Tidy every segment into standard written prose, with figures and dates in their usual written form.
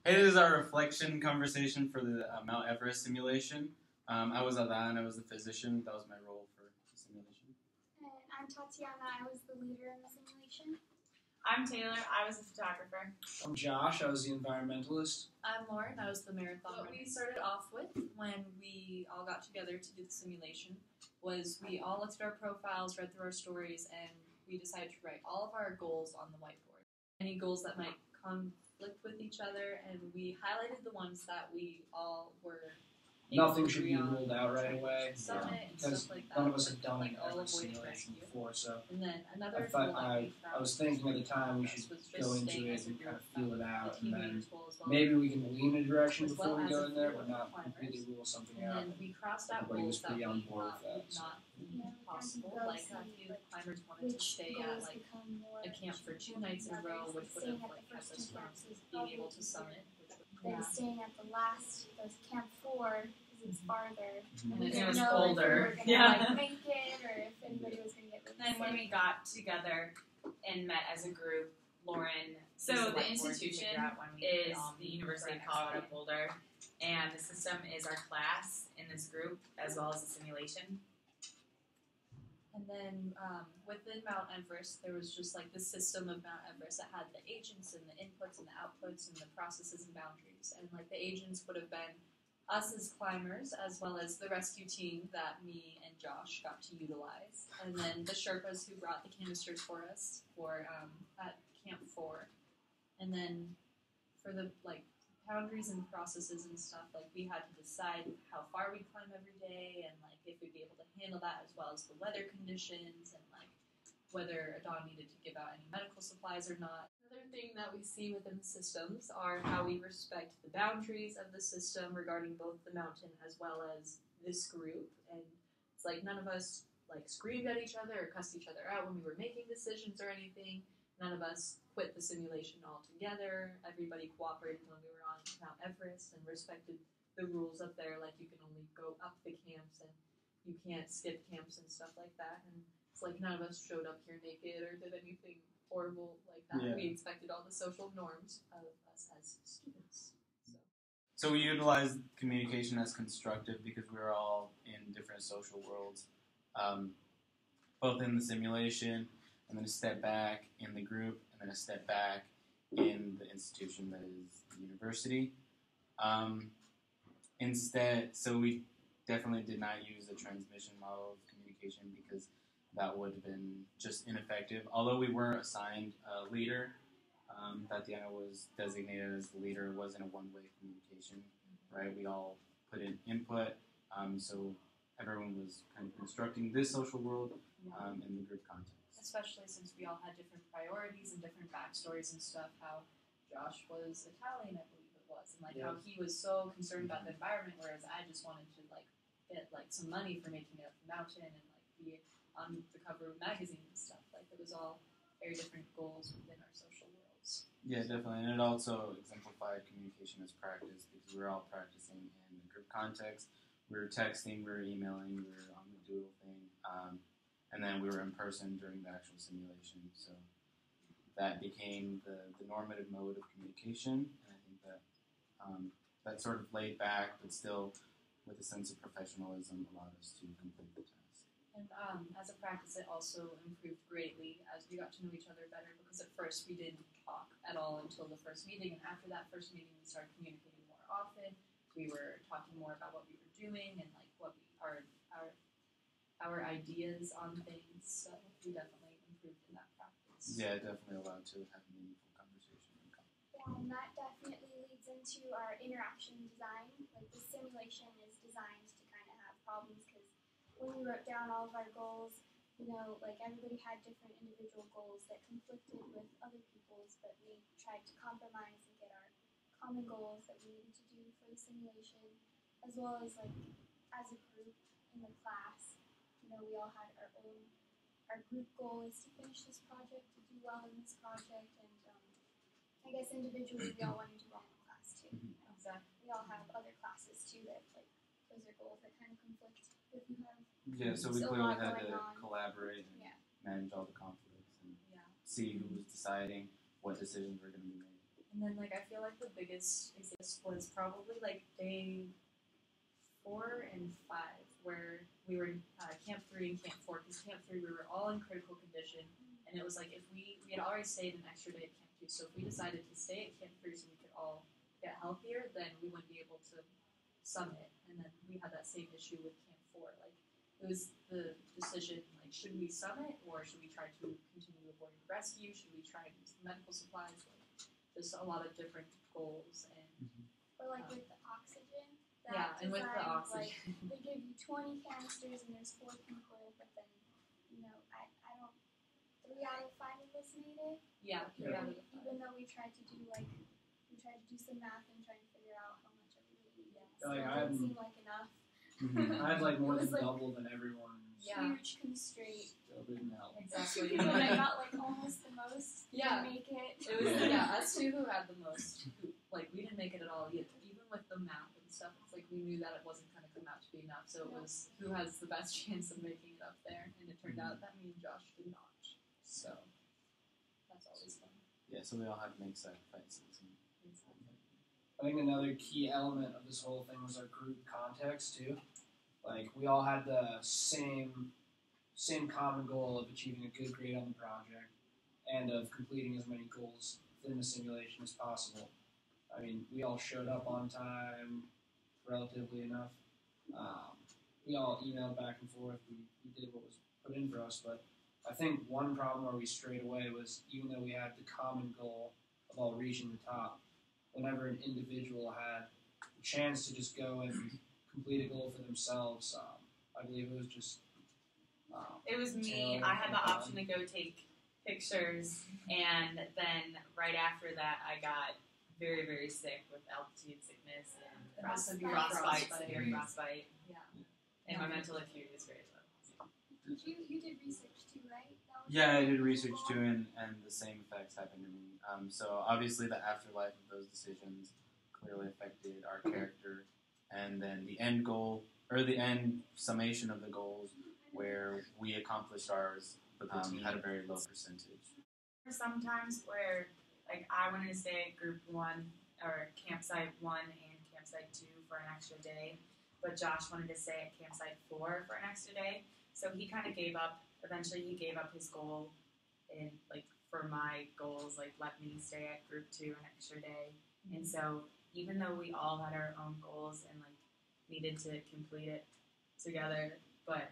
Hey, this is our reflection conversation for the Mount Everest simulation. I was Adan, I was the physician. That was my role for the simulation. And I'm Tatiana, I was the leader in the simulation. I'm Taylor, I was the photographer. I'm Josh, I was the environmentalist. I'm Lauren, I was the marathon runner. What we started off with when we all got together to do the simulation was we all looked at our profiles, read through our stories, and we decided to write all of our goals on the whiteboard. Any goals that might conflict with each other, and we highlighted the ones that we all were Nothing should be ruled out right away. Summit and because stuff like that. none of us have done an all Everest avoiding simulation rescue. before, so And then another I goal that we found I was thinking at the time we should was just go into staying it as a and group kind of feel it the out, team and then leaders goal as well. maybe we can lean a direction As well before we as go a in there, few but of the not climbers. completely rule something And out. then we crossed out Everybody was goals that pretty we on board thought with that, would so. not be Yeah, possible. go Like a see, few like, climbers wanted to which stay goals at like become more a camp for 2 nights in a row, which would have like kept us from being able to summit. Then staying at the last, those camp 4, because it's farther. And We it didn't was know colder. if we were going to make it or if anybody was going to get really Then when sick. we got together and met as a group, Lauren, So used the whiteboard to institution figure out when we is could the meet University of next Colorado day. Boulder, and the system is our class in this group as well as the simulation. And then within Mount Everest, there was just like the system of Mount Everest that had the agents and the inputs and the outputs and the processes and boundaries. And like the agents would have been us as climbers, as well as the rescue team that me and Josh got to utilize. And then the Sherpas who brought the canisters for us for at Camp 4. And then for the like boundaries and processes and stuff, like we had to decide how far we'd climb every day and like if we'd be able to handle that, as well as the weather conditions and like whether Adan needed to give out any medical supplies or not. Another thing that we see within the systems are how we respect the boundaries of the system regarding both the mountain as well as this group. And it's like none of us like screamed at each other or cussed each other out when we were making decisions or anything. None of us quit the simulation altogether. Everybody cooperated when we were on Mount Everest and respected the rules up there. Like you can only go up the camps and you can't skip camps and stuff like that. And it's like none of us showed up here naked or did anything horrible like that. Yeah. We expected all the social norms of us as students. So we utilized communication as constructive because we were all in different social worlds, both in the simulation and then a step back in the group and then a step back in the institution that is the university. So we definitely did not use the transmission model of communication because that would have been just ineffective. Although we were assigned a leader, Tatiana was designated as the leader. It wasn't a one-way communication, right? We all put in input, so everyone was kind of constructing this social world in the group context. Especially since we all had different priorities and different backstories and stuff, how Josh was Italian, I believe it was, and like how he was so concerned about the environment, whereas I just wanted to like get like some money for making it up the mountain and like be on the cover of magazines and stuff. Like it was all very different goals within our social worlds. Yeah, definitely, and it also exemplified communication as practice because we were all practicing in the group context. We were texting, we were emailing, we were on the doodle thing, and then we were in person during the actual simulation. So that became the normative mode of communication, and I think that that sort of laid back, but still with a sense of professionalism, allowed us to complete the task. And as a practice, it also improved greatly as we got to know each other better, because at first we didn't talk at all until the first meeting, and after that first meeting we started communicating more often. We were talking more about what we were doing and like what our ideas on things, so we definitely improved in that practice. Yeah, it definitely allowed to have meaningful conversation. Yeah, and that definitely leads into our interaction design. Like the simulation is designed to kind of have problems because when we wrote down all of our goals, you know, like everybody had different individual goals that conflicted with other people's, but we tried to compromise and get our common goals that we needed to do for the simulation, as well as like as a group in the class. You know, we all had our group goal is to finish this project, to do well in this project, and I guess individually we all wanted to well in class too. Exactly. We all have other classes too that like those are goals that kind of conflict with you have. Yeah, so we Still clearly a lot had going to on. collaborate and manage all the conflicts and see who was deciding what decisions were going to be made. And then like I feel like the biggest was probably like day 4 and 5, where we were in Camp 3 and Camp 4. Because Camp 3 we were all in critical condition, and it was like if we had already stayed an extra day at Camp 2, so if we decided to stay at Camp 3 so we could all get healthier, then we wouldn't be able to summit. And then we had that same issue with Camp 4. Like it was the decision, like should we summit or should we try to continue avoiding rescue? Should we try to use medical supplies? Like, just a lot of different goals and Or like with the oxygen. yeah, and with the design, oxygen. Like, they give you 20 canisters and there's 4 people, but then, I don't, 3 out of 5 of us made it. Yeah, Even though we tried to do some math and try and figure out how much everybody needed. Like, So it I'm- didn't seem like enough. I had like more It was than like- double than everyone. Yeah. Huge constraint. Still didn't help. Exactly. But I got like almost the most. Yeah. To make it. It was us two who had the most. Like we didn't make it at all. Even with the map and stuff, it's like we knew that it wasn't going to come out to be enough. So it was who has the best chance of making it up there, and it turned out that me and Josh did not. So that's always fun. Yeah, so we all had to make sacrifices. I think another key element of this whole thing was our group context too. Like we all had the same common goal of achieving a good grade on the project and of completing as many goals within the simulation as possible. I mean, we all showed up on time, relatively enough. We all emailed back and forth. We did what was put in for us, but I think one problem where we strayed away was even though we had the common goal of all reaching the top, whenever an individual had the chance to just go and complete a goal for themselves, I believe it was just. It was me. Taylor I had the and option to go take pictures, and then right after that, I got very, very sick with altitude sickness and And severe frostbite, frostbite. severe frostbite, Yeah. and my mental acuity is very low. You did research too, right? That was Yeah, I your did research goal? too, and the same effects happened to me. So obviously, the afterlife of those decisions clearly affected our character, and then the end goal or the end summation of the goals, where we accomplished ours, but the team had a very low percentage. Sometimes where like I wanted to stay at group 1 or campsite 1 and campsite 2 for an extra day, but Josh wanted to stay at campsite 4 for an extra day, so he kind of gave up. Eventually, he gave up his goal, and like for my goals, like let me stay at group 2 an extra day. And so even though we all had our own goals and like needed to complete it together, but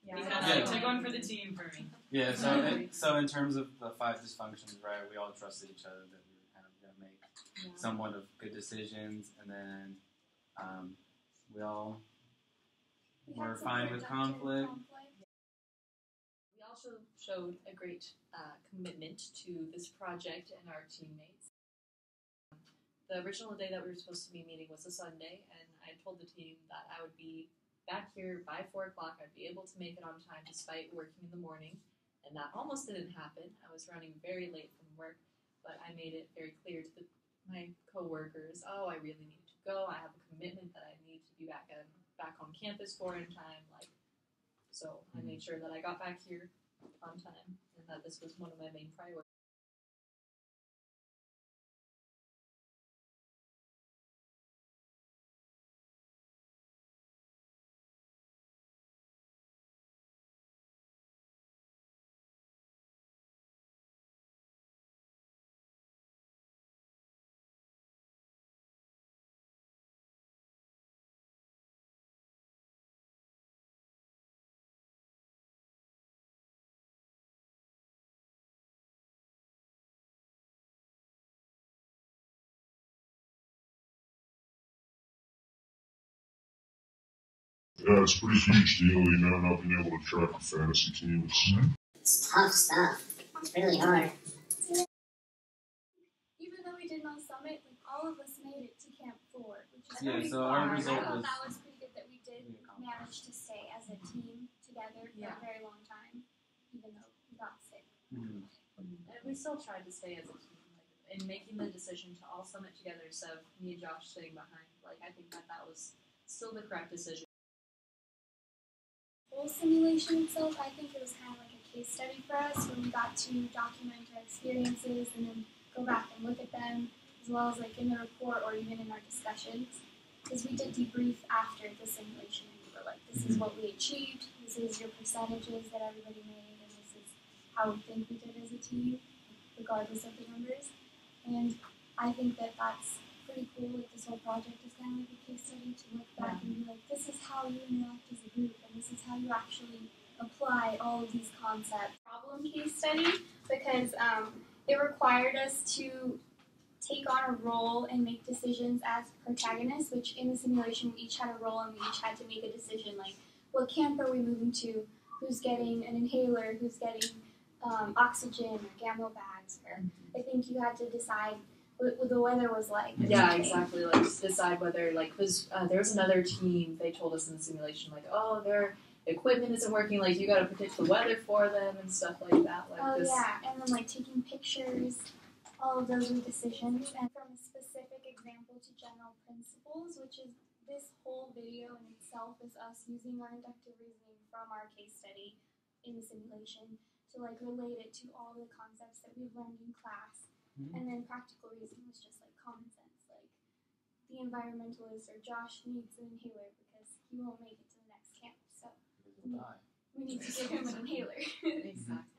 he kind of Yeah. like took one for the team for me. Yeah, so in terms of the 5 dysfunctions, right, we all trusted each other that we were kind of going to make somewhat of good decisions, and then we all We were had some fine with productive conflict. We also showed a great commitment to this project and our teammates. The original day that we were supposed to be meeting was a Sunday, and I told the team that I would be back here by 4 o'clock. I'd be able to make it on time despite working in the morning, and that almost didn't happen. I was running very late from work, but I made it very clear to my coworkers, I really need to go. I have a commitment that I need to be back on campus for in time. So I made sure that I got back here on time, and that this was one of my main priorities. Yeah, it's a pretty huge deal, not being able to track the fantasy teams. It's tough stuff. It's really hard. Even though we did not summit, like all of us made it to Camp 4, which is Yeah, pretty so far. our And I result thought was that was pretty good that we did we accomplished. manage to stay as a team together for Yeah. a very long time, even though we got sick. Mhm. And we still tried to stay as a team. In making the decision to all summit together instead of me and Josh staying behind, I think that was still the correct decision. The whole simulation itself, I think it was kind of like a case study for us where we got to document our experiences and then go back and look at them, as well as like in the report or even in our discussions. Because we did debrief after the simulation and we were like, this is what we achieved, this is your percentages that everybody made, and this is how we think we did as a team, regardless of the numbers. And I think that that's pretty cool. Like this whole project is kind of like a case study to look back and be like, this is how you interact as a group, and this is how you actually apply all of these concepts. Problem case study because it required us to take on a role and make decisions as protagonists, which in the simulation we each had a role and we each had to make a decision like what camp are we moving to, who's getting an inhaler, who's getting oxygen or gamma bags, or I think you had to decide what the weather was like. Yeah, exactly. Like decide whether because there was another team. They told us in the simulation like, oh, their equipment isn't working. Like you got to predict the weather for them and stuff like that. Like yeah, and then like taking pictures. All of those were decisions, and from a specific example to general principles, which is this whole video in itself is us using our inductive reasoning from our case study in the simulation to like relate it to all the concepts that we've learned in class. And then practical reasoning was just like common sense, like the environmentalist or Josh needs an inhaler because he won't make it to the next camp, so we need to give him an inhaler. Exactly.